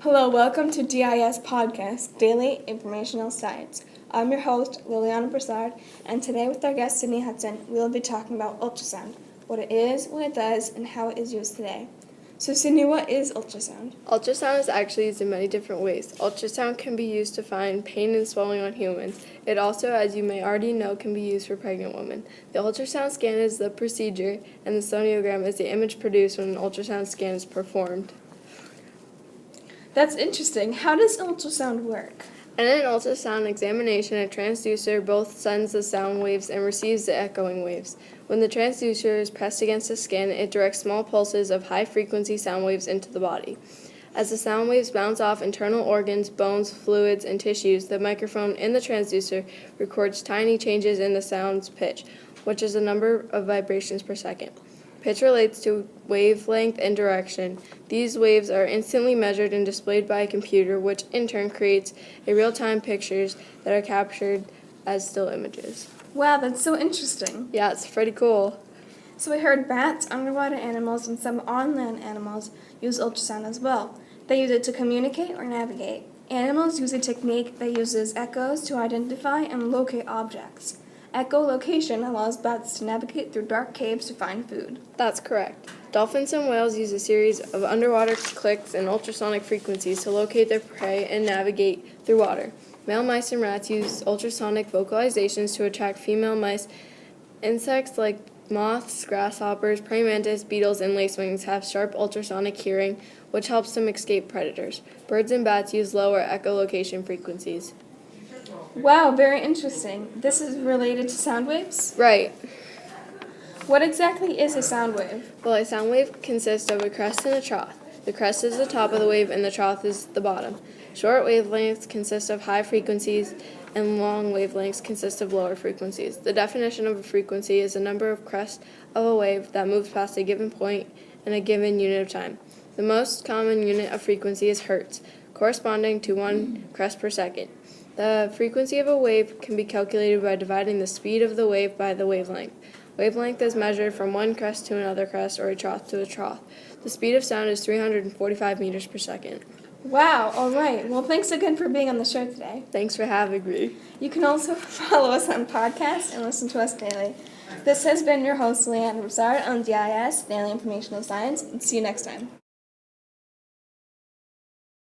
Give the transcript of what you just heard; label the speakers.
Speaker 1: Hello, welcome to DIS Podcast, Daily Informational Science. I'm your host, Lillyana Brassard, and today with our guest, Sydney Hudson, we will be talking about ultrasound, what it is, what it does, and how it is used today. So, Sydney, what is ultrasound?
Speaker 2: Ultrasound is actually used in many different ways. Ultrasound can be used to find pain and swelling on humans. It also, as you may already know, can be used for pregnant women. The ultrasound scan is the procedure, and the sonogram is the image produced when an ultrasound scan is performed.
Speaker 1: That's interesting. How does ultrasound work?
Speaker 2: In an ultrasound examination, a transducer both sends the sound waves and receives the echoing waves. When the transducer is pressed against the skin, it directs small pulses of high-frequency sound waves into the body. As the sound waves bounce off internal organs, bones, fluids, and tissues, the microphone in the transducer records tiny changes in the sound's pitch, which is the number of vibrations per second. Pitch relates to wavelength and direction. These waves are instantly measured and displayed by a computer, which in turn creates real-time pictures that are captured as still images.
Speaker 1: Wow, that's so interesting.
Speaker 2: Yeah, it's pretty cool.
Speaker 1: So we heard bats, underwater animals, and some on-land animals use ultrasound as well. They use it to communicate or navigate. Animals use a technique that uses echoes to identify and locate objects. Echolocation allows bats to navigate through dark caves to find food.
Speaker 2: That's correct. Dolphins and whales use a series of underwater clicks and ultrasonic frequencies to locate their prey and navigate through water. Male mice and rats use ultrasonic vocalizations to attract female mice. Insects like moths, grasshoppers, praying mantis, beetles, and lacewings have sharp ultrasonic hearing, which helps them escape predators. Birds and bats use lower echolocation frequencies.
Speaker 1: Wow, very interesting. This is related to sound waves?
Speaker 2: Right.
Speaker 1: What exactly is a sound wave?
Speaker 2: Well, a sound wave consists of a crest and a trough. The crest is the top of the wave and the trough is the bottom. Short wavelengths consist of high frequencies and long wavelengths consist of lower frequencies. The definition of a frequency is the number of crests of a wave that moves past a given point in a given unit of time. The most common unit of frequency is hertz, corresponding to 1 crest per second. The frequency of a wave can be calculated by dividing the speed of the wave by the wavelength. Wavelength is measured from one crest to another crest or a trough to a trough. The speed of sound is 345 meters per second.
Speaker 1: Wow, all right. Well, thanks again for being on the show today.
Speaker 2: Thanks for having me.
Speaker 1: You can also follow us on podcasts and listen to us daily. This has been your host, Lillyana Brassard on DIS, Daily Informational Science, and see you next time.